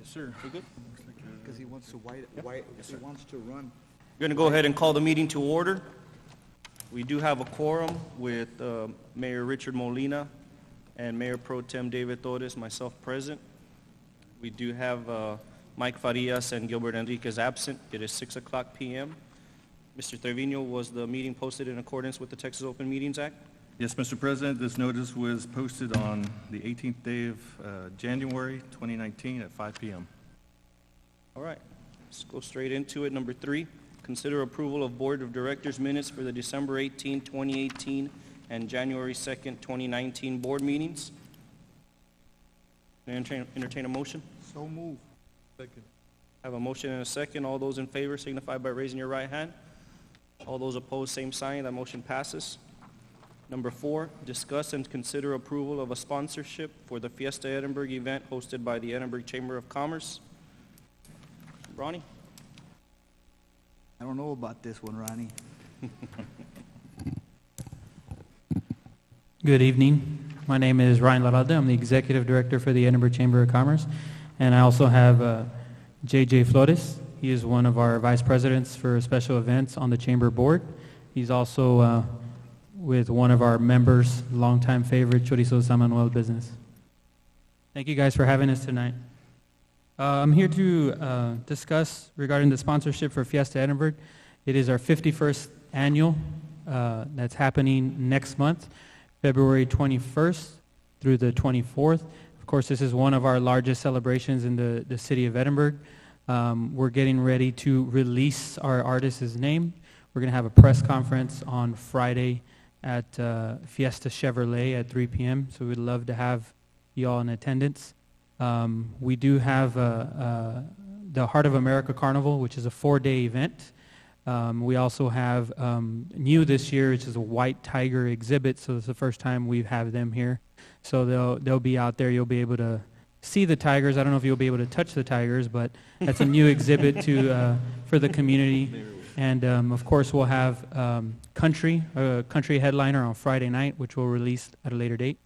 Yes, sir. We good? Because he wants to he wants to run. We're going to go ahead and call the meeting to order. We do have a quorum with Mayor Richard Molina and Mayor Pro Tem David Torres, myself present. We do have Mike Farias and Gilbert Enriquez absent. It is 6 o'clock p.m. Mr. Trevino, was the meeting posted in accordance with the Texas Open Meetings Act? Yes, Mr. President, this notice was posted on the 18th day of January 2019 at 5 p.m. All right, let's go straight into it. Number 3, consider approval of Board of Directors minutes for the December 18, 2018 and January 2nd, 2019 board meetings. Entertain a motion? So move. Second. I have a motion and a second. All those in favor signify by raising your right hand. All those opposed, same sign. That motion passes. Number 4, discuss and consider approval of a sponsorship for the Fiesta Edinburg event hosted by the Edinburg Chamber of Commerce. Ronnie? I don't know about this one, Ronnie. Good evening. My name is Ryan Laralde. I'm the Executive Director for the Edinburg Chamber of Commerce. And I also have J.J. Flores. He is one of our Vice Presidents for Special Events on the Chamber Board. He's also with one of our members, longtime favorite, Chorizo San Manuel business. Thank you guys for having us tonight. I'm here to discuss regarding the sponsorship for Fiesta Edinburg. It is our 51st annual that's happening next month, February 21st through the 24th. Of course, this is one of our largest celebrations in the city of Edinburg. We're getting ready to release our artist's name. We're going to have a press conference on Friday at Fiesta Chevrolet at 3 p.m., so we'd love to have you all in attendance. We do have the Heart of America Carnival, which is a 4-day event. We also have new this year, which is a white tiger exhibit, so it's the first time we have them here. So they'll be out there. You'll be able to see the tigers. I don't know if you'll be able to touch the tigers, but that's a new exhibit for the community. And of course, we'll have a country headliner on Friday night, which we'll release at a later date.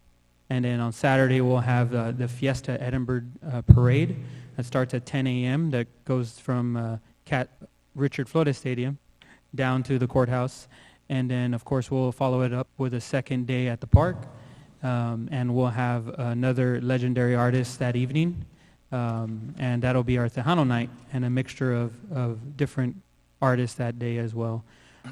And then on Saturday, we'll have the Fiesta Edinburg parade that starts at 10 a.m. that goes from Richard Flores Stadium down to the courthouse. And then, of course, we'll follow it up with a second day at the park. And we'll have another legendary artist that evening. And that'll be our Tejano night and a mixture of different artists that day as well.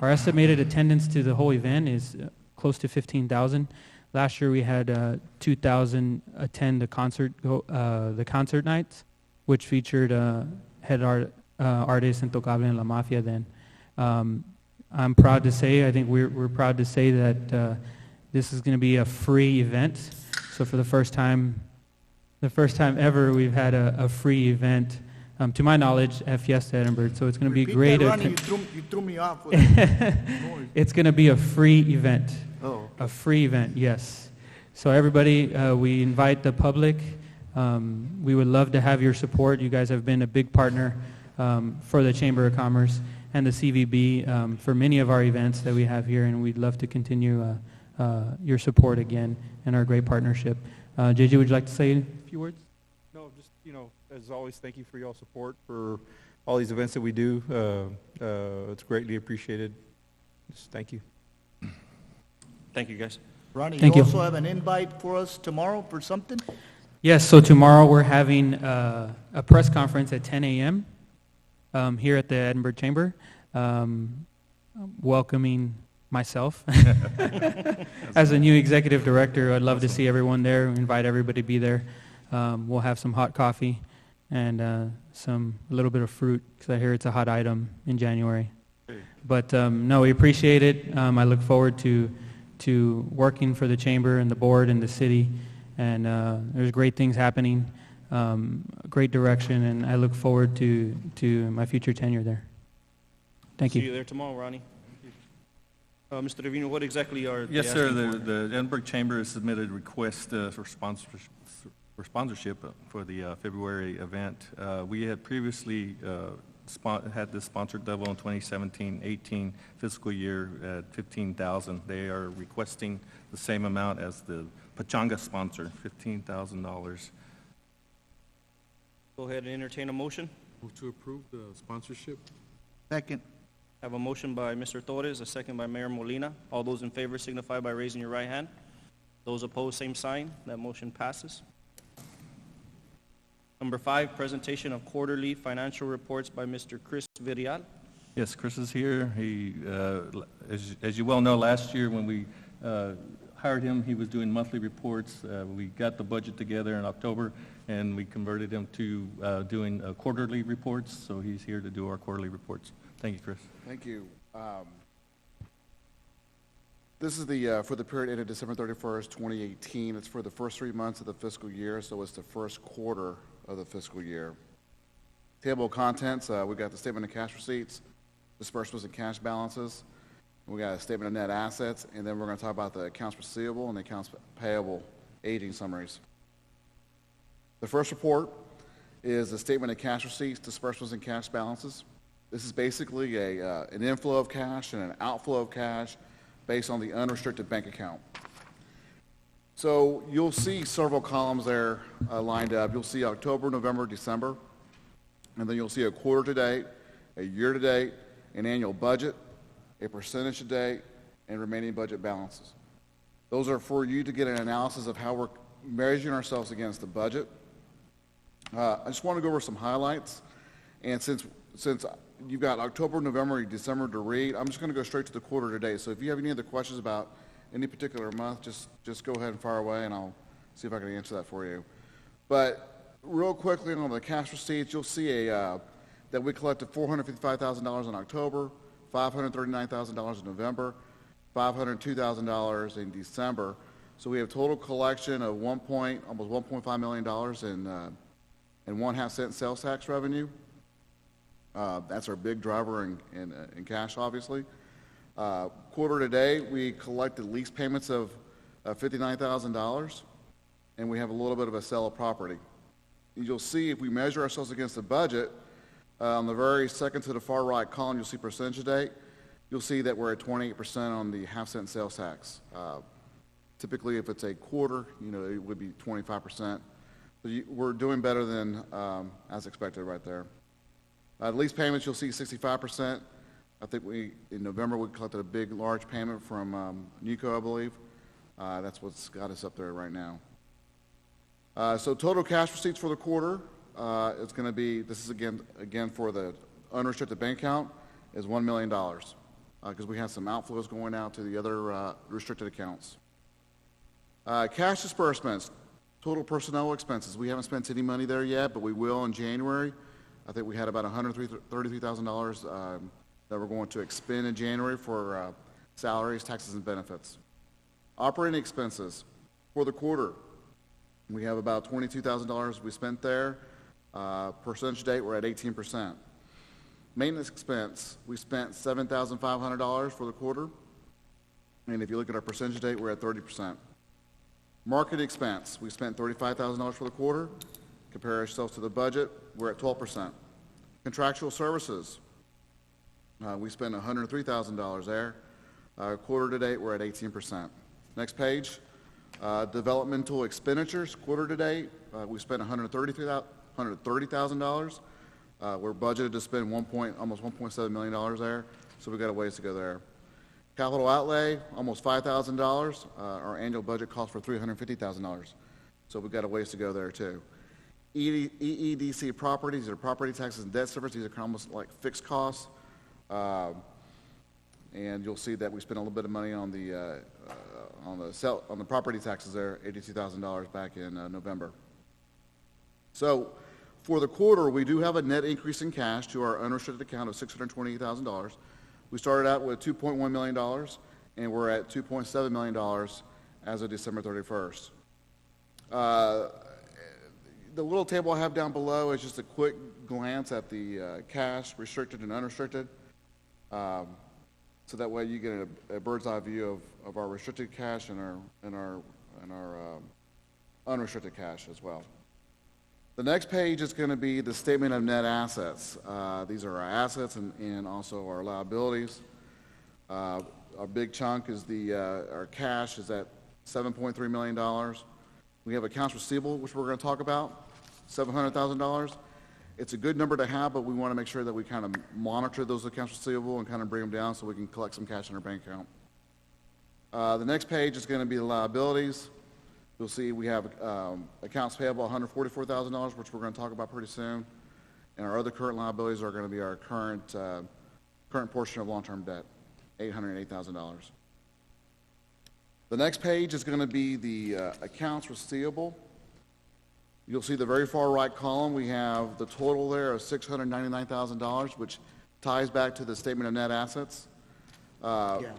Our estimated attendance to the whole event is close to 15,000. Last year we had 2,000 attend the concert nights, which featured head artist Intocable and La Mafia then. I'm proud to say, I think we're proud to say that this is going to be a free event. So for the first time ever, we've had a free event, to my knowledge, at Fiesta Edinburg. So it's going to be great. That, Ronnie, you threw me off with that noise. It's going to be a free event. Oh, okay. A free event, yes. So everybody, we invite the public. We would love to have your support. You guys have been a big partner for the Chamber of Commerce and the CVB for many of our events that we have here, and we'd love to continue your support again and our great partnership. JJ, would you like to say a few words? No, just, as always, thank you for y'all's support for all these events that we do. It's greatly appreciated. Just thank you. Thank you, guys. Ronnie, Thank you you. also have an invite for us tomorrow for something? Yes, so tomorrow we're having a press conference at 10 a.m. Here at the Edinburgh Chamber, welcoming myself. As a new executive director, I'd love to see everyone there, invite everybody to be there. We'll have some hot coffee and a little bit of fruit, because I hear it's a hot item in January. But no, we appreciate it. I look forward to working for the Chamber and the board and the city, and there's great things happening, great direction, and I look forward to my future tenure there. Thank you. See you there tomorrow, Ronnie. Mr. Trevino, what exactly are they Yes, sir. asking for? The Edinburg Chamber has submitted a request for sponsorship for the February event. We had previously had this sponsored level in 2017-18 fiscal year at 15,000. They are requesting the same amount as the Pachanga sponsor, $15,000. Go ahead and entertain a motion. Move to approve the sponsorship. Second. I have a motion by Mr. Torres, a second by Mayor Molina. All those in favor signify by raising your right hand. Those opposed, same sign. That motion passes. Number 5, presentation of quarterly financial reports by Mr. Chris Villarreal. Yes, Chris is here. He, as you well know, last year when we hired him, he was doing monthly reports. We got the budget together in October, and we converted him to doing quarterly reports, so he's here to do our quarterly reports. Thank you, Chris. Thank you. This is the, for the period ended December 31st, 2018. It's for the first 3 months of the fiscal year, so it's the first quarter of the fiscal year. Table of contents, we got the statement of cash receipts, disbursements and cash balances. We got a statement of net assets, and then we're going to talk about the accounts receivable and the accounts payable aging summaries. The first report is the statement of cash receipts, disbursements, and cash balances. This is basically an inflow of cash and an outflow of cash based on the unrestricted bank account. So you'll see several columns there lined up. You'll see October, November, December, and then you'll see a quarter to date, a year to date, an annual budget, a percentage to date, and remaining budget balances. Those are for you to get an analysis of how we're measuring ourselves against the budget. I just want to go over some highlights, and since you've got October, November, and December to read, I'm just going to go straight to the quarter to date. So if you have any other questions about any particular month, just go ahead and fire away, and I'll see if I can answer that for you. But real quickly on the cash receipts, you'll see that we collected $455,000 in October, $539,000 in November, $502,000 in December. So we have total collection of almost $1.5 million in 1/2 cent sales tax revenue. That's our big driver in cash, obviously. Quarter to date, we collected lease payments of $59,000, and we have a little bit of a sale of property. You'll see if we measure ourselves against the budget, on the very second to the far right column, you'll see percentage to date. You'll see that we're at 28% on the 1/2 cent sales tax. Typically, if it's a quarter, it would be 25%. So we're doing better than as expected right there. Lease payments, you'll see 65%. I think in November, we collected a big, large payment from NUCO, I believe. That's what's got us up there right now. So total cash receipts for the quarter, it's going to be, this is again for the unrestricted bank account, is $1 million because we have some outflows going out to the other restricted accounts. Cash disbursements, total personnel expenses. We haven't spent any money there yet, but we will in January. I think we had about $133,000 that we're going to expend in January for salaries, taxes, and benefits. Operating expenses for the quarter, we have about $22,000 we spent there. Percentage date, we're at 18%. Maintenance expense, we spent $7,500 for the quarter. And if you look at our percentage date, we're at 30%. Marketing expense, we spent $35,000 for the quarter. Compare ourselves to the budget, we're at 12%. Contractual services, we spent $103,000 there. Quarter to date, we're at 18%. Next page, developmental expenditures, quarter to date, we spent $130,000. We're budgeted to spend almost $1.7 million there, so we've got a ways to go there. Capital outlay, almost $5,000. Our annual budget calls for $350,000, so we've got a ways to go there too. EEDC properties, these are property taxes and debt service. These are almost like fixed costs. And you'll see that we spent a little bit of money on the property taxes there, $82,000 back in November. So for the quarter, we do have a net increase in cash to our unrestricted account of $628,000. We started out with $2.1 million, and we're at $2.7 million as of December 31st. The little table I have down below is just a quick glance at the cash, restricted and unrestricted. So that way you get a bird's eye view of our restricted cash and our unrestricted cash as well. The next page is going to be the statement of net assets. These are our assets and also our liabilities. Our big chunk is our cash is at $7.3 million. We have accounts receivable, which we're going to talk about, $700,000, It's a good number to have, but we want to make sure that we kind of monitor those accounts receivable and kind of bring them down so we can collect some cash in our bank account. The next page is going to be the liabilities. You'll see we have accounts payable, $144,000, which we're going to talk about pretty soon. And our other current liabilities are going to be our current portion of long-term debt, $808,000. The next page is going to be the accounts receivable. You'll see the very far right column, we have the total there of $699,000, which ties back to the statement of net assets.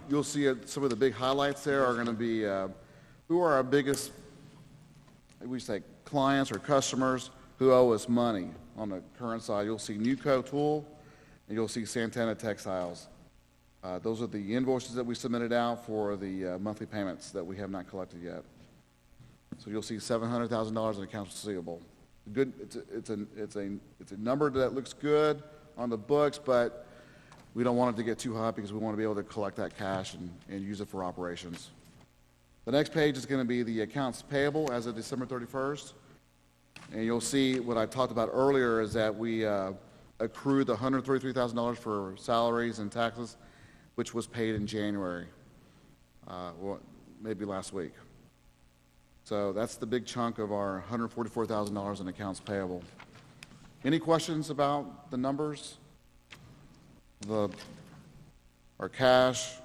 You'll see some of the big highlights there are going to be who are our biggest, we say, clients or customers who owe us money. On the current side, you'll see Nuco Tool, and you'll see Santana Textiles. Those are the invoices that we submitted out for the monthly payments that we have not collected yet. So you'll see $700,000 in accounts receivable. Good, it's a number that looks good on the books, but we don't want it to get too high because we want to be able to collect that cash and use it for operations. The next page is going to be the accounts payable as of December 31st. And you'll see what I talked about earlier is that we accrued the $133,000 for salaries and taxes, which was paid in January, well, maybe last week. So that's the big chunk of our $144,000 in accounts payable. Any questions about the numbers? Our cash,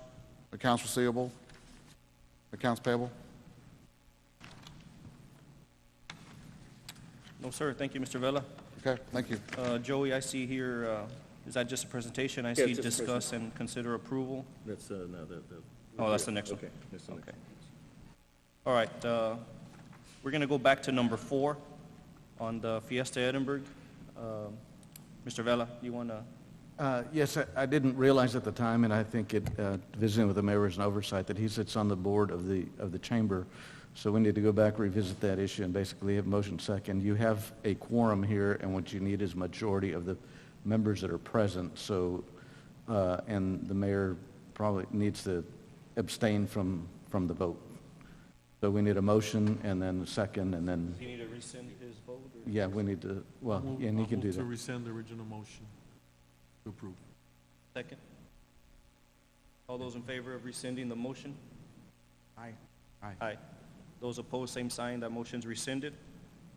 accounts receivable, accounts payable? No, sir. Thank you, Mr. Vela. Okay, thank you. Joey, I see here, is that just a presentation? I see discuss and consider approval. That's, no, Oh, that's the next one. okay. That's the next Okay. All right, we're going to go back to number 4 on the Fiesta Edinburg. Mr. Vela, you want to? Yes, I didn't realize at the time, and I think visiting with the mayor was an oversight, that he sits on the board of the chamber. So we need to go back, revisit that issue, and basically have motion second. You have a quorum here, and what you need is majority of the members that are present. So, and the mayor probably needs to abstain from the vote. So we need a motion, and then a second, and then, Does he need to rescind his vote? Or? yeah, we need to, well, yeah, and he can do I'll move that. to rescind the original motion to approve. Second. All those in favor of rescinding the motion? Aye. Aye. Those opposed, same sign. That motion's rescinded.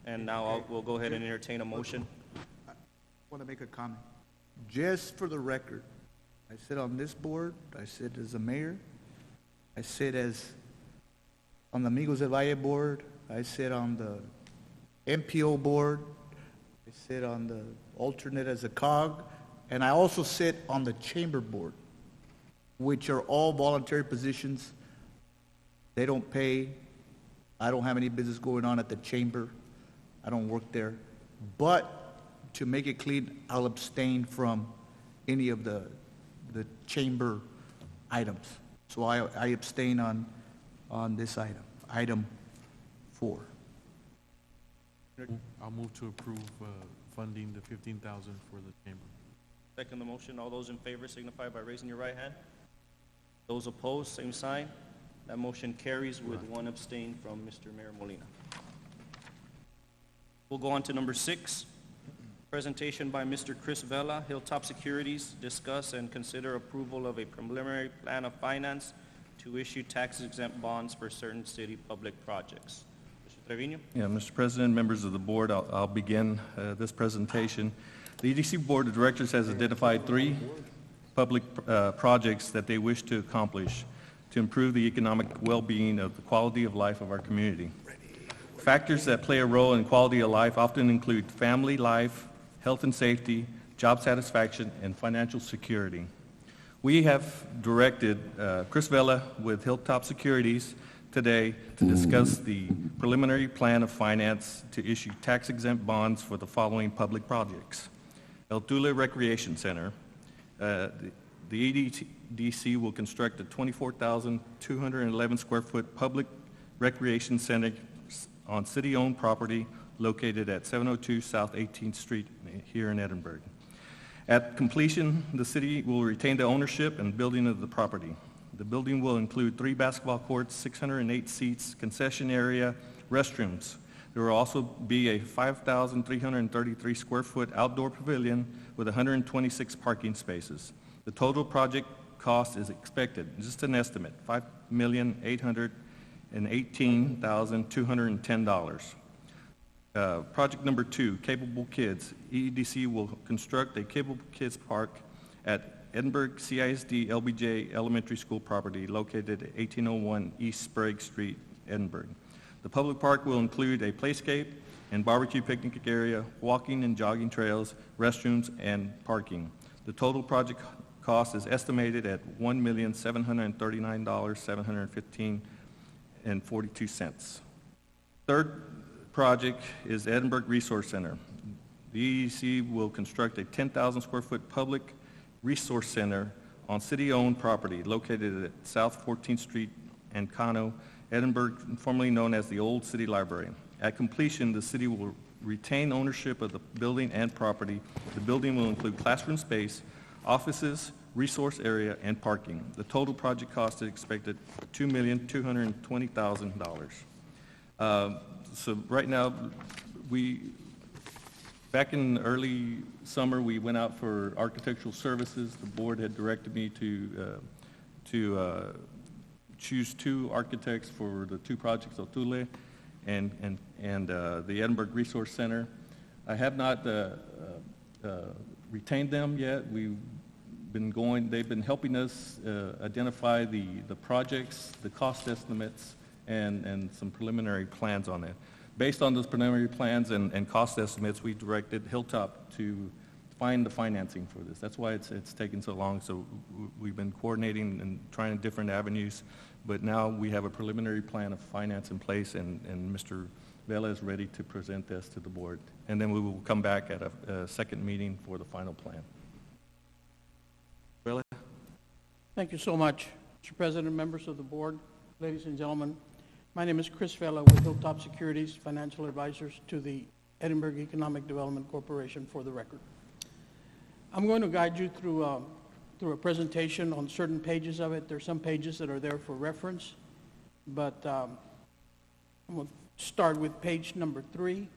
And now we'll go ahead and entertain a motion. I want to make a comment. Just for the record, I sit on this board, I sit as a mayor, I sit as on the Amigos del Valle board, I sit on the MPO board, I sit on the alternate as a COG, and I also sit on the chamber board, which are all voluntary positions. They don't pay. I don't have any business going on at the chamber. I don't work there. But to make it clean, I'll abstain from any of the chamber items. So I abstain on this item 4. I'll move to approve funding the $15,000 for the chamber. Second the motion. All those in favor signify by raising your right hand. Those opposed, same sign. That motion carries with one abstain from Mr. Mayor Molina. We'll go on to number 6. Presentation by Mr. Chris Vela, Hilltop Securities, discuss and consider approval of a preliminary plan of finance to issue tax-exempt bonds for certain city public projects. Mr. Trevino? Yeah, Mr. President, members of the board, I'll begin this presentation. The EDC Board of Directors has identified 3 public projects that they wish to accomplish to improve the economic well-being of the quality of life of our community. Factors that play a role in quality of life often include family life, health and safety, job satisfaction, and financial security. We have directed Chris Vela with Hilltop Securities today to discuss the preliminary plan of finance to issue tax-exempt bonds for the following public projects. El Tule Recreation Center. The EDC will construct a 24,211 square foot public recreation center on city-owned property located at 702 South 18th Street here in Edinburg. At completion, the city will retain the ownership and building of the property. The building will include 3 basketball courts, 608 seats, concession area, restrooms. There will also be a 5,333 square foot outdoor pavilion with 126 parking spaces. The total project cost is expected, just an estimate, $5,818,210. Project number 2, Capable Kids. EDC will construct a Capable Kids Park at Edinburg CISD LBJ Elementary School property located at 1801 East Sprague Street, Edinburg. The public park will include a playscape and barbecue picnic area, walking and jogging trails, restrooms, and parking. The total project cost is estimated at $1,739,715.42. Third project is Edinburg Resource Center. The EDC will construct a 10,000 square foot public resource center on city-owned property located at South 14th Street and Kano, Edinburg, formerly known as the Old City Library. At completion, the city will retain ownership of the building and property. The building will include classroom space, offices, resource area, and parking. The total project cost is expected $2,220,000. So right now, back in early summer, we went out for architectural services. The board had directed me to choose 2 architects for the 2 projects, Otule and the Edinburg Resource Center. I have not retained them yet. They've been helping us identify the projects, the cost estimates, and some preliminary plans on that. Based on those preliminary plans and cost estimates, we directed Hilltop to find the financing for this. That's why it's taken so long. So we've been coordinating and trying different avenues, but now we have a preliminary plan of finance in place, and Mr. Vela is ready to present this to the board. And then we will come back at a second meeting for the final plan. Vela? Thank you so much, Mr. President, members of the board, ladies and gentlemen. My name is Chris Vela with Hilltop Securities, financial advisors to the Edinburg Economic Development Corporation, for the record. I'm going to guide you through a presentation on certain pages of it. There's some pages that are there for reference, but I'm going to start with page number 3.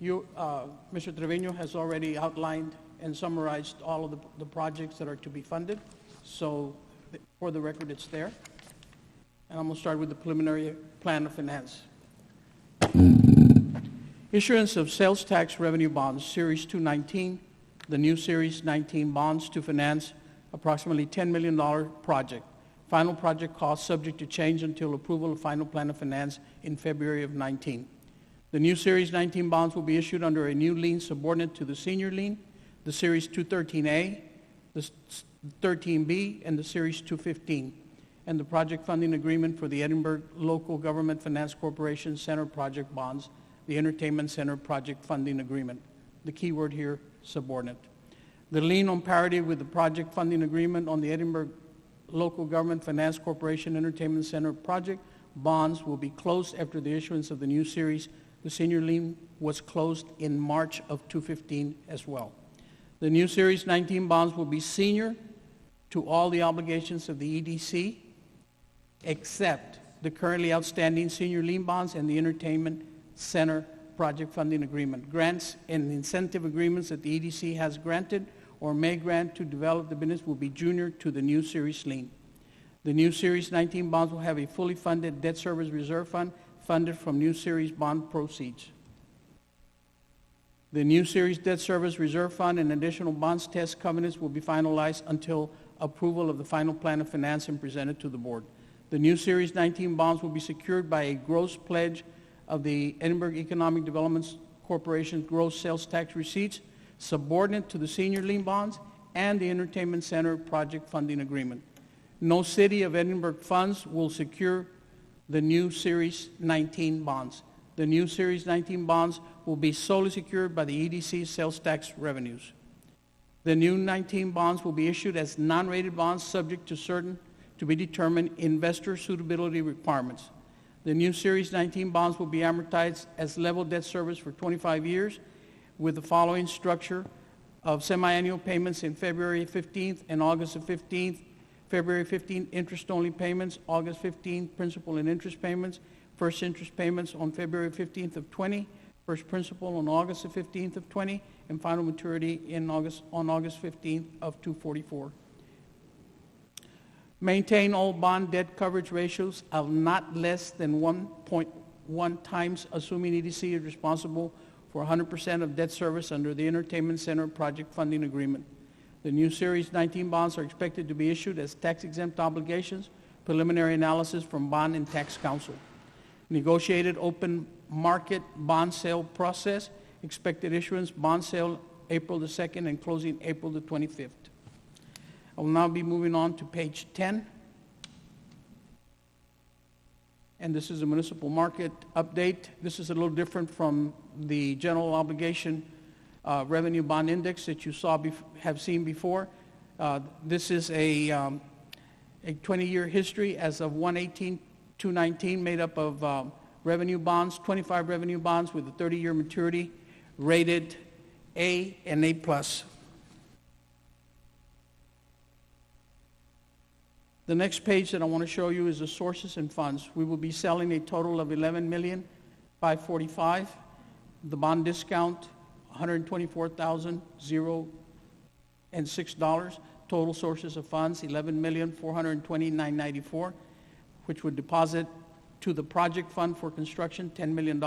Mr. Trevino has already outlined and summarized all of the projects that are to be funded, so for the record, it's there. And I'm going to start with the preliminary plan of finance. Issuance of sales tax revenue bonds, Series 219, the new Series 19 bonds to finance approximately $10 million project. Final project cost subject to change until approval of final plan of finance in February of 19. The new Series 19 bonds will be issued under a new lien subordinate to the senior lien, the Series 213A, the 13B, and the Series 215, and the project funding agreement for the Edinburg Local Government Finance Corporation Center project bonds, the Entertainment Center project funding agreement. The key word here, subordinate. The lien on parity with the project funding agreement on the Edinburg Local Government Finance Corporation Entertainment Center project bonds will be closed after the issuance of the new series. The senior lien was closed in March of 2015 as well. The new Series 19 bonds will be senior to all the obligations of the EDC, except the currently outstanding senior lien bonds and the Entertainment Center project funding agreement. Grants and incentive agreements that the EDC has granted or may grant to develop the business will be junior to the new Series lien. The new Series 19 bonds will have a fully funded debt service reserve fund funded from new Series bond proceeds. The new Series debt service reserve fund and additional bonds test covenants will be finalized until approval of the final plan of finance and presented to the board. The new Series 19 bonds will be secured by a gross pledge of the Edinburg Economic Development Corporation's gross sales tax receipts, subordinate to the senior lien bonds and the Entertainment Center project funding agreement. No City of Edinburg funds will secure the new Series 19 bonds. The new Series 19 bonds will be solely secured by the EDC sales tax revenues. The new 19 bonds will be issued as non-rated bonds subject to certain to be determined investor suitability requirements. The new Series 19 bonds will be amortized as level debt service for 25 years with the following structure of semi-annual payments in February 15th and August 15th, February 15, interest-only payments, August 15, principal and interest payments, first interest payments on February 15th of 20, first principal on August the 15th of 20, and final maturity on August 15th of 244. Maintain all bond debt coverage ratios of not less than 1.1 times, assuming EDC is responsible for 100% of debt service under the Entertainment Center Project Funding Agreement. The new Series 19 bonds are expected to be issued as tax-exempt obligations, preliminary analysis from Bond and Tax Council. Negotiated open market bond sale process, expected issuance bond sale April the 2nd and closing April the 25th. I will now be moving on to page 10. And this is a municipal market update. This is a little different from the general obligation revenue bond index that you have seen before. This is a 20-year history as of 1/18/2019 made up of revenue bonds, 25 revenue bonds with a 30-year maturity, rated A and A+. The next page that I want to show you is the sources and funds. We will be selling a total of $11,545,000. The bond discount, $124,006. Total sources of funds, $11,420,994, which would deposit to the project fund for construction, $10 million.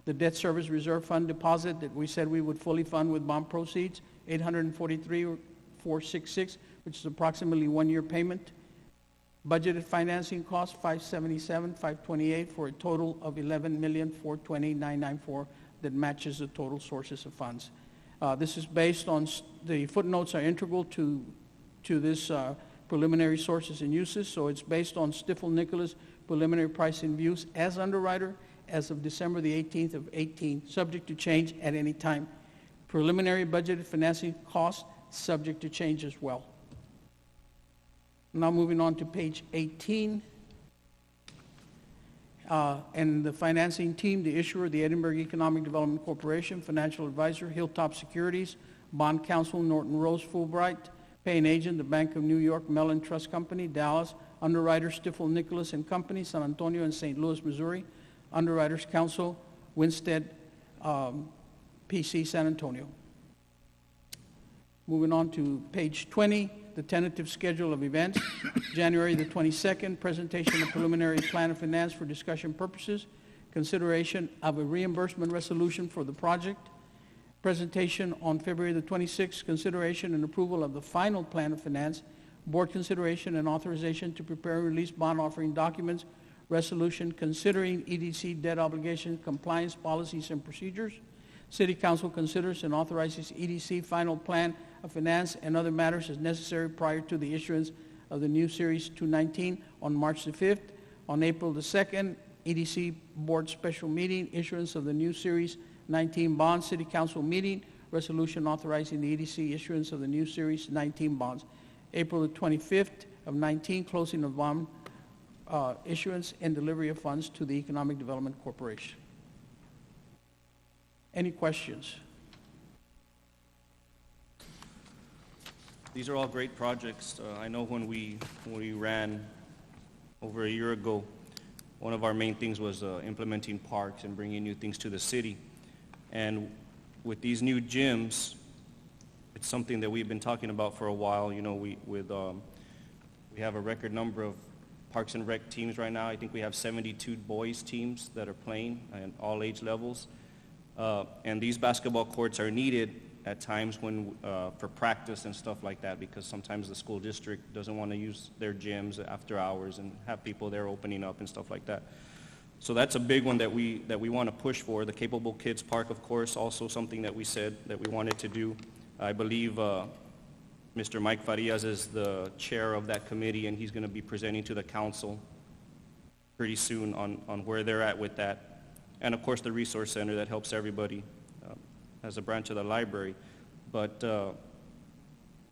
The debt service reserve fund deposit that we said we would fully fund with bond proceeds, $843,466, which is approximately 1 year payment. Budgeted financing costs, $577,528, for a total of $11,420,994 that matches the total sources of funds. This is based on, the footnotes are integral to this preliminary sources and uses, so it's based on Stifel-Nicholas preliminary pricing views as underwriter as of December the 18th of 18, subject to change at any time. Preliminary budgeted financing costs, subject to change as well. Now moving on to page 18. And the financing team, the issuer, the Edinburg Economic Development Corporation, financial advisor, Hilltop Securities, bond counsel, Norton Rose Fulbright, paying agent, the Bank of New York Mellon Trust Company, Dallas, underwriter, Stifel-Nicholas and Company, San Antonio and St. Louis, Missouri, underwriters counsel, Winstead PC, San Antonio. Moving on to page 20, the tentative schedule of events. January the 22nd, presentation of preliminary plan of finance for discussion purposes, consideration of a reimbursement resolution for the project. Presentation on February the 26th, consideration and approval of the final plan of finance, board consideration and authorization to prepare and release bond offering documents, resolution considering EDC debt obligation compliance policies and procedures. City Council considers and authorizes EDC final plan of finance and other matters as necessary prior to the issuance of the new Series 219 on March the 5th. On April the 2nd, EDC Board Special Meeting, issuance of the new Series 19 bonds, City Council meeting, resolution authorizing the EDC issuance of the new Series 19 bonds. April the 25th of 19, closing of bond issuance and delivery of funds to the Economic Development Corporation. Any questions? These are all great projects. I know when we ran over a year ago, one of our main things was implementing parks and bringing new things to the city. And with these new gyms, it's something that we've been talking about for a while. You know, we have a record number of Parks and Rec teams right now. I think we have 72 boys teams that are playing at all age levels. And these basketball courts are needed at times when for practice and stuff like that, because sometimes the school district doesn't want to use their gyms after hours and have people there opening up and stuff like that. So that's a big one that we want to push for. The Capable Kids Park, of course, also something that we said that we wanted to do. I believe Mr. Mike Farias is the chair of that committee, and he's going to be presenting to the council pretty soon on where they're at with that. And of course, the Resource Center that helps everybody as a branch of the library. But the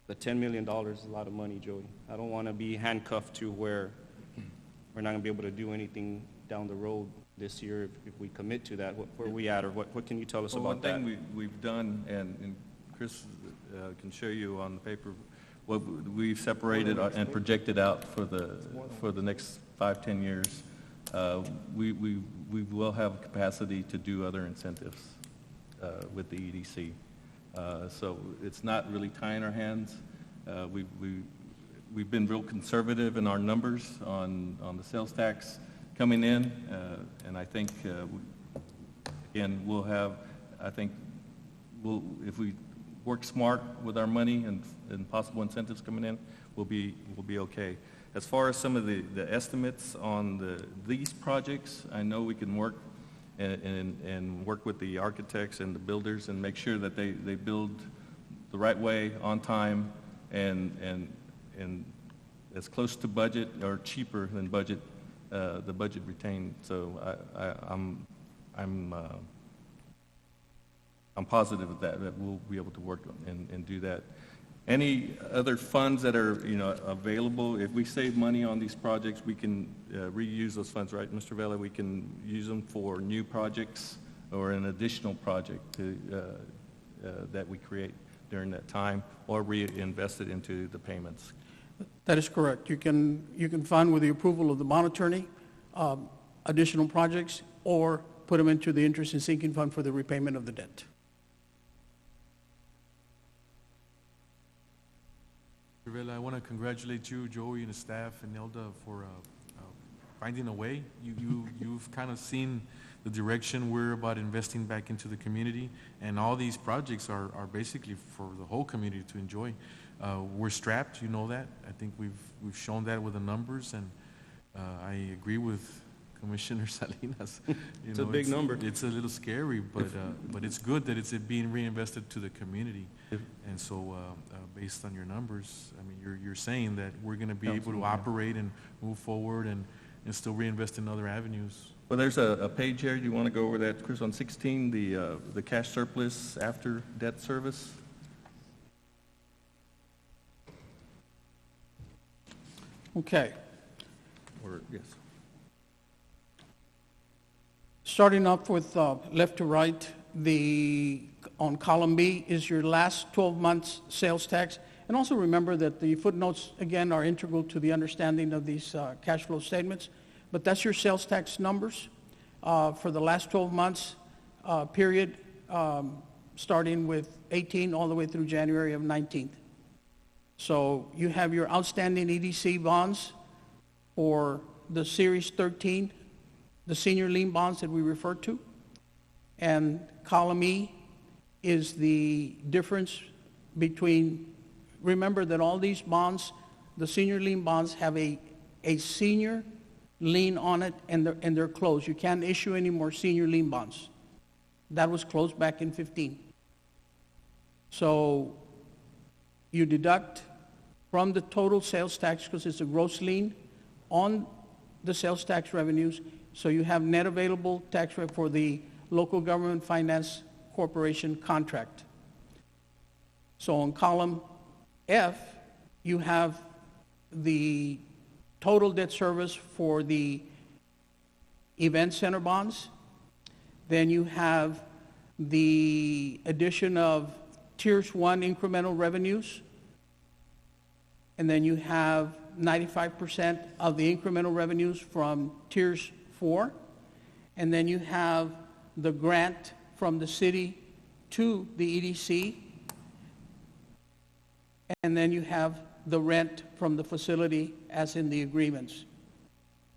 $10 million is a lot of money, Joey. I don't want to be handcuffed to where we're not going to be able to do anything down the road this year if we commit to that. Where are we at, or what can you tell us about that? One thing we've done, and Chris can show you on the paper, what we've separated and projected out for the next 5-10 years, we will have capacity to do other incentives with the EDC. So it's not really tying our hands. We've been real conservative in our numbers on the sales tax coming in, and I think, again, if we work smart with our money and possible incentives coming in, we'll be okay. As far as some of the estimates on these projects, I know we can work and work with the architects and the builders and make sure that they build the right way, on time, and as close to budget or cheaper than budget, the budget retained. So I'm positive of that we'll be able to work and do that. Any other funds that are, available, if we save money on these projects, we can reuse those funds, right, Mr. Vela? We can use them for new projects or an additional project that we create during that time, or reinvest it into the payments. That is correct. You can fund, with the approval of the bond attorney, additional projects, or put them into the interest and sinking fund for the repayment of the debt. Rivera, I want to congratulate you, Joey, and the staff, and Nelda for finding a way. You've kind of seen the direction we're about investing back into the community, and all these projects are basically for the whole community to enjoy. We're strapped, you know that. I think we've shown that with the numbers, and I agree with Commissioner Salinas. It's a big number. It's a little scary, but it's good that it's being reinvested to the community. And so, based on your numbers, I mean, you're saying that we're going to be able to operate and move forward and still reinvest in other avenues. Well, there's a page here. Do you want to go over that, Chris, on 16, the cash surplus after debt service? Okay. Or, yes. Starting up with left to right, on column B is your last 12 months sales tax. And also remember that the footnotes, again, are integral to the understanding of these cash flow statements. But that's your sales tax numbers for the last 12 months period, starting with 18 all the way through January of 19. So you have your outstanding EDC bonds for the Series 13, the senior lien bonds that we referred to. And column E is the difference between, remember that all these bonds, the senior lien bonds, have a senior lien on it, and they're closed. You can't issue any more senior lien bonds. That was closed back in 15. So you deduct from the total sales tax, because it's a gross lien on the sales tax revenues, so you have net available tax rate for the local government finance corporation contract. So on column F, you have the total debt service for the event center bonds. Then you have the addition of Tiers 1 incremental revenues. And then you have 95% of the incremental revenues from Tiers 4. And then you have the grant from the city to the EDC. And then you have the rent from the facility as in the agreements.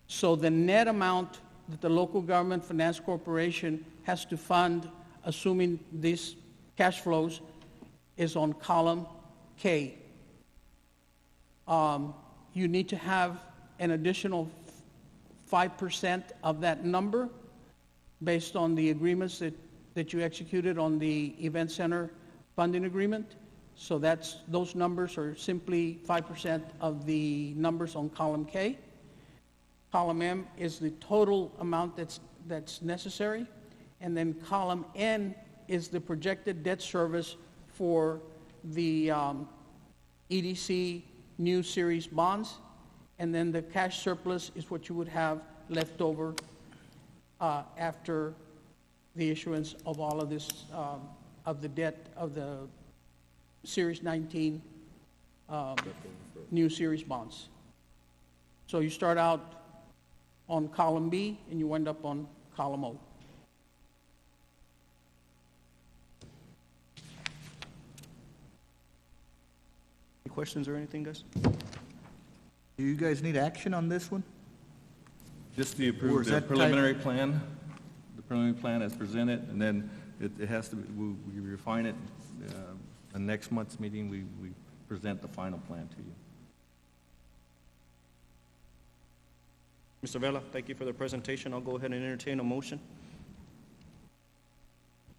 So the net amount that the local government finance corporation has to fund, assuming these cash flows, is on column K. You need to have an additional 5% of that number based on the agreements that you executed on the event center funding agreement. So those numbers are simply 5% of the numbers on column K. Column M is the total amount that's necessary. And then column N is the projected debt service for the EDC new series bonds. And then the cash surplus is what you would have left over after the issuance of all of this, of the debt of the Series 19 new series bonds. So you start out on column B and you end up on column O. Any questions or anything, guys? Do you guys need action on this one? Just to Or approve is the that preliminary plan, the preliminary plan as presented, and then it has to, we refine it. In next month's meeting, we present the final plan to you. Mr. Vela, thank you for the presentation. I'll go ahead and entertain a motion.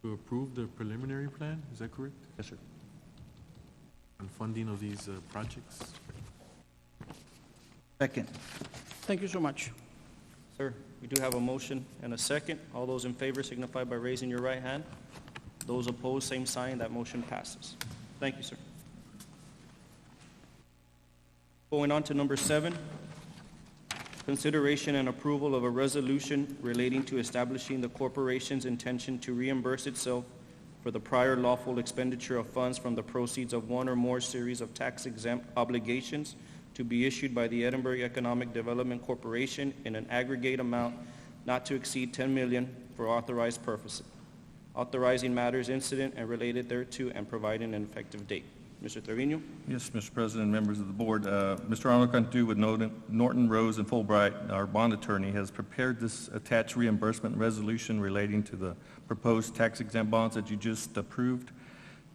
To approve the preliminary plan, is that correct? Yes, sir. On funding of these projects? Second. Thank you so much. Sir, we do have a motion and a second. All those in favor signify by raising your right hand. Those opposed, same sign. That motion passes. Thank you, sir. Going on to number 7, consideration and approval of a resolution relating to establishing the corporation's intention to reimburse itself for the prior lawful expenditure of funds from the proceeds of one or more series of tax-exempt obligations to be issued by the Edinburg Economic Development Corporation in an aggregate amount not to exceed $10 million for authorized purposes, authorizing matters incident and related thereto, and providing an effective date. Mr. Trevino? Yes, Mr. President, members of the board. Mr. Arnold Cantu with Norton, Rose, and Fulbright, our bond attorney, has prepared this attached reimbursement resolution relating to the proposed tax-exempt bonds that you just approved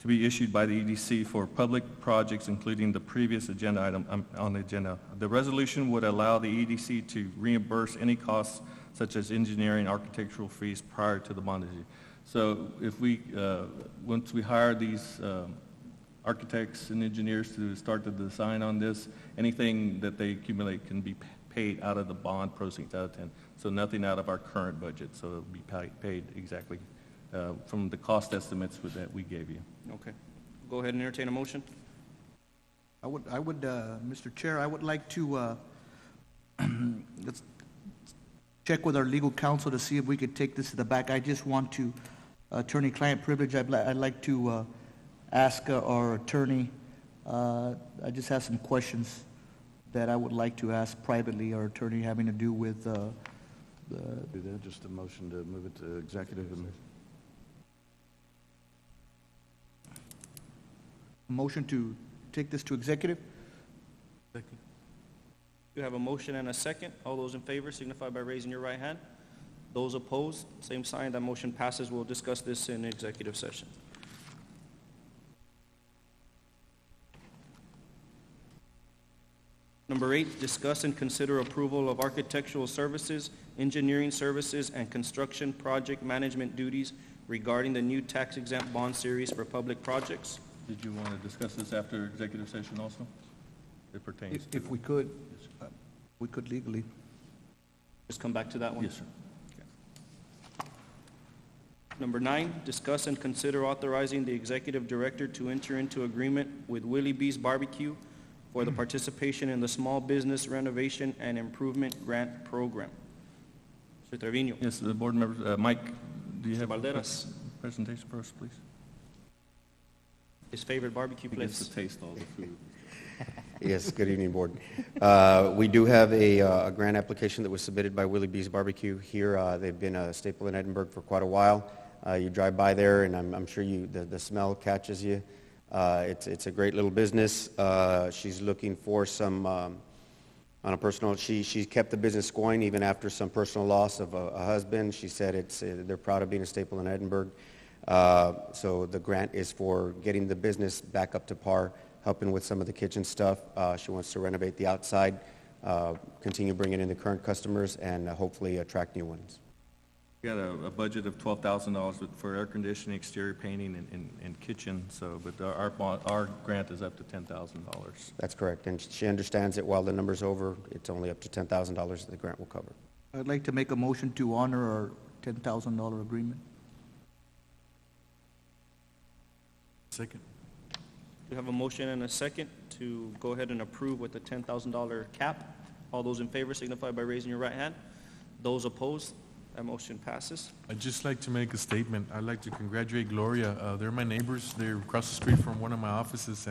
to be issued by the EDC for public projects, including the previous agenda item on the agenda. The resolution would allow the EDC to reimburse any costs such as engineering, architectural fees prior to the bond issue. So if we, once we hire these architects and engineers to start the design on this, anything that they accumulate can be paid out of the bond proceeds out of 10. So nothing out of our current budget. So it'll be paid exactly from the cost estimates that we gave you. Okay. Go ahead and entertain a motion. I would, Mr. Chair, I would like to let's check with our legal counsel to see if we could take this to the back. I just want to, attorney-client privilege, I'd like to ask our attorney, I just have some questions that I would like to ask privately our attorney having to do with Do that, just a motion to move it to executive. motion to take this to executive. Second. You have a motion and a second. All those in favor signify by raising your right hand. Those opposed, same sign. That motion passes. We'll discuss this in executive session. Number 8, discuss and consider approval of architectural services, engineering services, and construction project management duties regarding the new tax-exempt bond series for public projects. Did you want to discuss this after executive session also? It pertains to... If we could legally. Just come back to that one. Yes, sir. Number 9, discuss and consider authorizing the executive director to enter into agreement with Willie B's Barbecue for the participation in the Small Business Renovation and Improvement Grant Program. Mr. Trevino. Yes, the board members, Mike, do you have a Valderas. presentation for us, please? His favorite barbecue He gets place. to taste all the food. Yes, good evening, Board. We do have a grant application that was submitted by Willie B's Barbecue here. They've been a staple in Edinburg for quite a while. You drive by there, and I'm sure the smell catches you. It's a great little business. She's looking for some, on a personal, she kept the business going even after some personal loss of a husband. She said they're proud of being a staple in Edinburg. So the grant is for getting the business back up to par, helping with some of the kitchen stuff. She wants to renovate the outside, continue bringing in the current customers, and hopefully attract new ones. We got a budget of $12,000 for air conditioning, exterior painting, and kitchen, but our grant is up to $10,000. That's correct, and she understands that while the number's over, it's only up to $10,000 that the grant will cover. I'd like to make a motion to honor our $10,000 agreement. Second. We have a motion and a second to go ahead and approve with the $10,000 cap. All those in favor signify by raising your right hand. Those opposed, that motion passes. I'd just like to make a statement. I'd like to congratulate Gloria. They're my neighbors. They're across the street from one of my offices,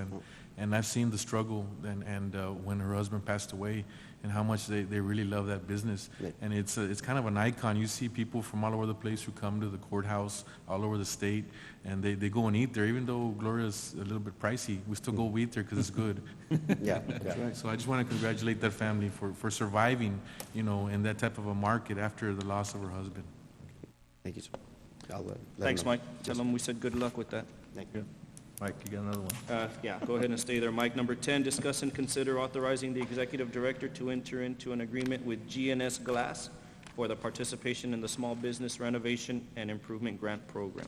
and I've seen the struggle and when her husband passed away and how much they really love that business. Yeah. And it's kind of an icon. You see people from all over the place who come to the courthouse, all over the state, and they go and eat there. Even though Gloria's a little bit pricey, we still go eat there because it's good. Yeah, yeah. So I just want to congratulate that family for surviving, you know, in that type of a market after the loss of her husband. Thank you, sir. I'll let him Thanks, know. Mike. Tell them we said good luck with that. Thank you. Mike, you got another one? Yeah, go ahead and stay there, Mike. Number 10, discuss and consider authorizing the executive director to enter into an agreement with GNS Glass for the participation in the Small Business Renovation and Improvement Grant Program.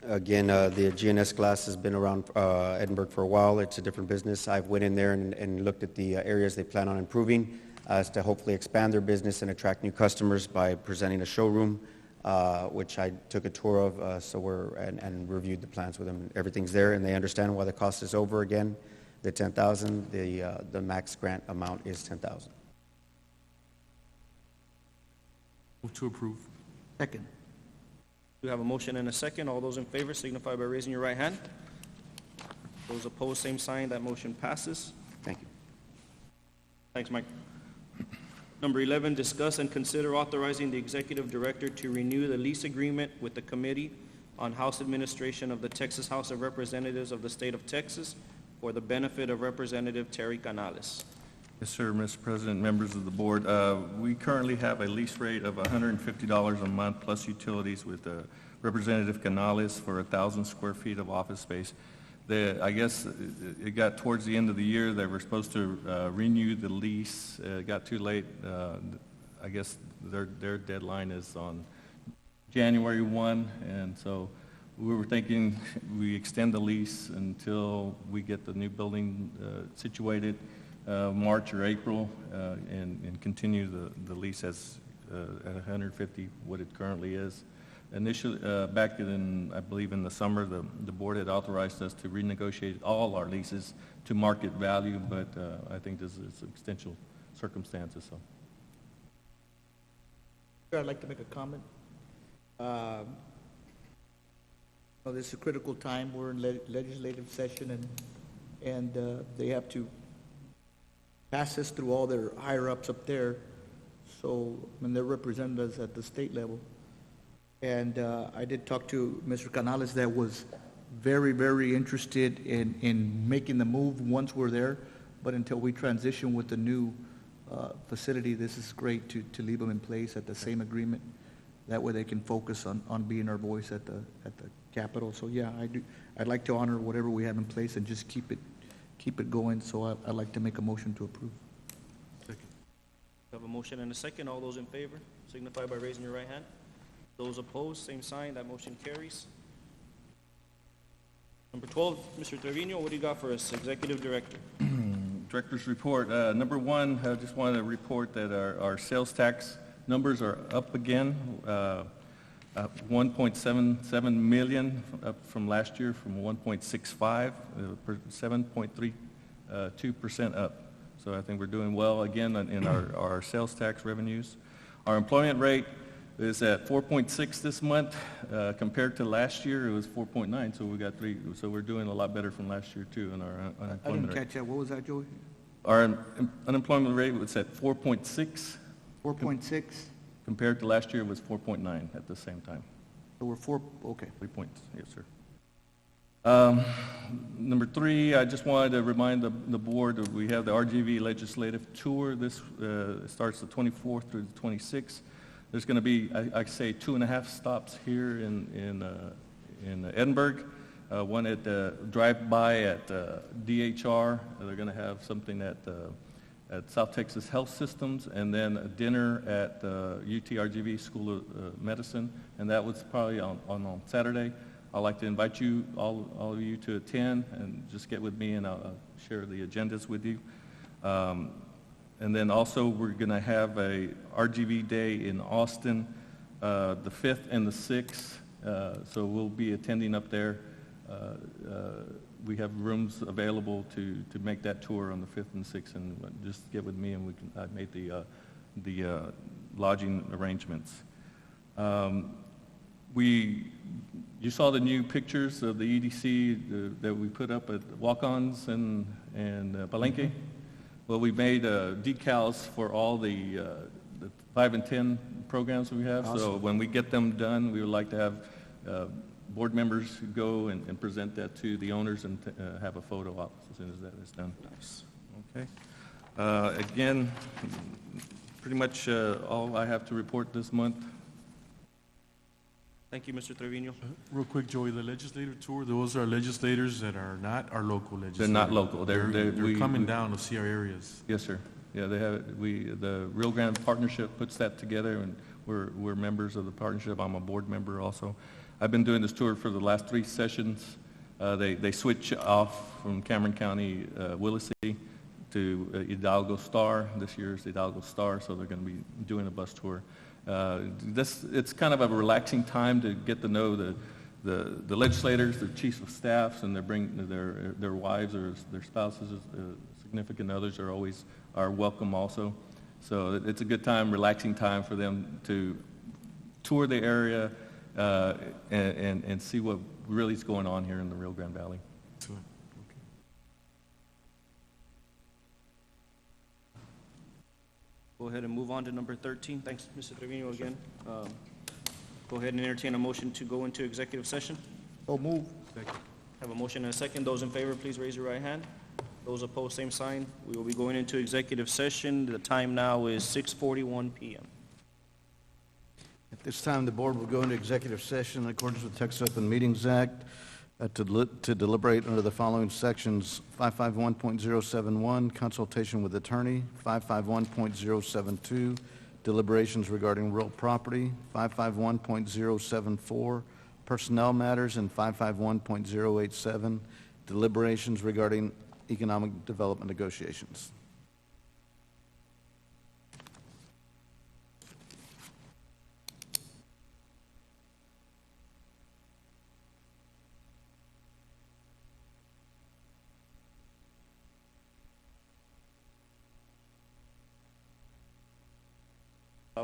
Again, the GNS Glass has been around Edinburg for a while. It's a different business. I went in there and looked at the areas they plan on improving as to hopefully expand their business and attract new customers by presenting a showroom, which I took a tour of, and reviewed the plans with them. Everything's there, and they understand why the cost is over again. The $10,000, the max grant amount is $10,000. Move to approve. Second. We have a motion and a second. All those in favor signify by raising your right hand. Those opposed, same sign. That motion passes. Thank you. Thanks, Mike. Number 11, discuss and consider authorizing the executive director to renew the lease agreement with the Committee on House Administration of the Texas House of Representatives of the State of Texas for the benefit of Representative Terry Canales. Yes, sir, Mr. President, members of the board. We currently have a lease rate of $150 a month plus utilities with Representative Canales for 1,000 square feet of office space. I guess it got towards the end of the year. They were supposed to renew the lease. It got too late. I guess their deadline is on January 1, and so we were thinking we extend the lease until we get the new building situated, March or April, and continue the lease as at 150, what it currently is. Initially, back in, I believe in the summer, the board had authorized us to renegotiate all our leases to market value, but I think this is extensional circumstances, so. I'd like to make a comment. Well, this is a critical time. We're in legislative session, and they have to pass this through all their higher-ups up there. So, they're representatives at the state level. And I did talk to Mr. Canales that was very, very interested in making the move once we're there. But until we transition with the new facility, this is great to leave them in place at the same agreement. That way they can focus on being our voice at the Capitol. So yeah, I'd like to honor whatever we have in place and just keep it going. So I'd like to make a motion to approve. We have a motion and a second. All those in favor signify by raising your right hand. Those opposed, same sign. That motion carries. Number 12, Mr. Trevino, what do you got for us, Executive Director? Director's report. Number one, I just wanted to report that our sales tax numbers are up again, 1.77 million up from last year, from 1.65, 7.32% up. So I think we're doing well again in our sales tax revenues. Our employment rate is at 4.6 this month. Compared to last year, it was 4.9, so we got so we're doing a lot better from last year too in our unemployment I didn't rate. catch that. What was that, Joey? Our unemployment rate was at 4.6. 4.6? Compared to last year, it was 4.9 at the same time. So we're 4, okay. 3 points, yes, sir. Number 3, I just wanted to remind the board that we have the RGV legislative tour. This starts the 24th through the 26th. There's going to be, I say, 2.5 stops here in Edinburg. One at drive-by at DHR. They're going to have something at South Texas Health Systems, and then a dinner at UTRGV School of Medicine, and that was probably on Saturday. I'd like to invite you, all of you, to attend and just get with me, and I'll share the agendas with you. And then also we're going to have a RGV Day in Austin, the 5th and the 6th, so we'll be attending up there. We have rooms available to make that tour on the 5th and 6th, and just get with me, and I made the lodging arrangements. You saw the new pictures of the EDC that we put up at Walk-Ons and Palenque? Well, we made decals for all the 5 and 10 programs we have. So when we get them done, we would like to have board members go and present that to the owners and have a photo op as soon as that is done. Nice. Okay. Again, pretty much all I have to report this month. Thank you, Mr. Trevino. Real quick, Joey, the legislator tour, those are legislators that are not our local legislators. They're not local. They're coming down to see our areas. Yes, sir. Yeah, they have, the Rio Grande Partnership puts that together, and we're members of the partnership. I'm a board member also. I've been doing this tour for the last 3 sessions. They switch off from Cameron County, Willacy to Hidalgo Star. This year's Hidalgo Star, so they're going to be doing a bus tour. It's kind of a relaxing time to get to know the legislators, the chiefs of staffs, and they bring their wives or their spouses, significant others are welcome also. So it's a good time, relaxing time for them to tour the area and see what really is going on here in the Rio Grande Valley. Excellent. Okay. Go ahead and move on to number 13. Thanks, Mr. Trevino, again. Go ahead and entertain a motion to go into executive session. So move. Have a motion and a second. Those in favor, please raise your right hand. Those opposed, same sign. We will be going into executive session. The time now is 6:41 p.m. At this time, the board will go into executive session in accordance with Texas Open Meetings Act to deliberate under the following sections: 551.071, consultation with attorney; 551.072, deliberations regarding real property; 551.074, personnel matters; and 551.087, deliberations regarding economic development negotiations.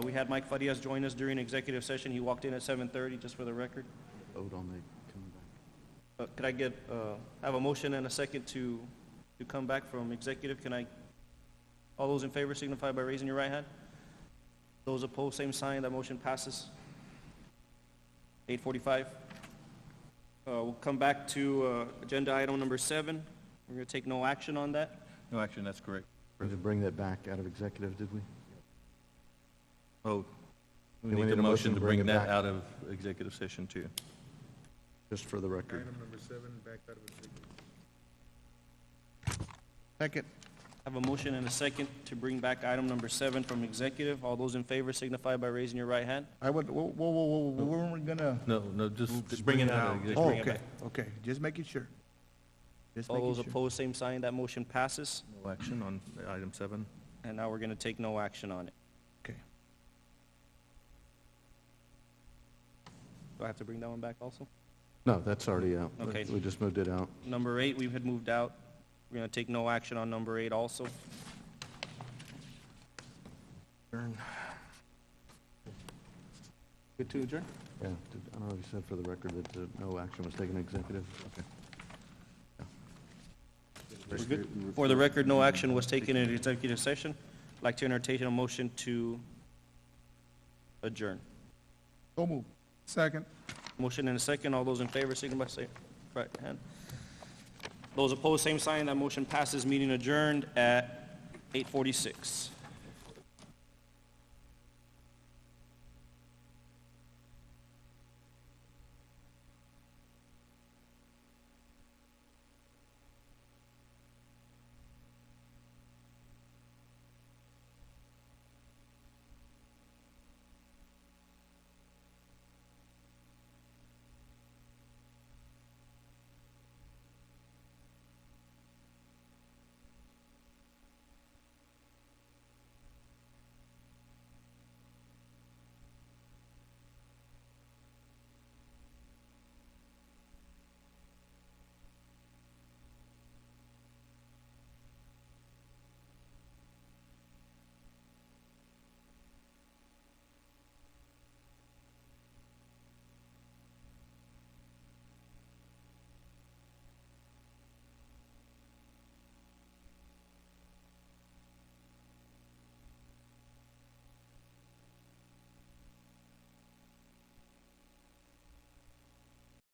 We had Mike Farias join us during executive session. He walked in at 7:30, just for the record. Vote on the coming back. Could I have a motion and a second to come back from executive? All those in favor signify by raising your right hand. Those opposed, same sign. That motion passes. 8:45. We'll come back to agenda item number 7. We're going to take no action on that. No action, that's correct. We had to bring that back out of executive, did we? Oh, we Do need a motion to bring that out of executive session too. Just for the record. Item number 7, back out of executive. Second. I have a motion and a second to bring back item number 7 from executive. All those in favor signify by raising your right hand. Whoa, we're gonna, No, just bring it out of out. executive. oh, bring it okay, back. okay, just making sure. Just All making those sure. opposed, same sign. That motion passes. No action on item 7. And now we're going to take no action on it. Okay. Do I have to bring that one back also? No, that's already out. Okay. We just moved it out. Number 8, we had moved out. We're going to take no action on number 8 also. Good to adjourn? Yeah, I don't know if you said for the record that no action was taken in executive. We're good. For the record, no action was taken in executive session. I'd like to entertain a motion to adjourn. So move. Second. Motion and a second. All those in favor, signify by saying right hand. Those opposed, same sign. That motion passes. Meeting adjourned at 8:46.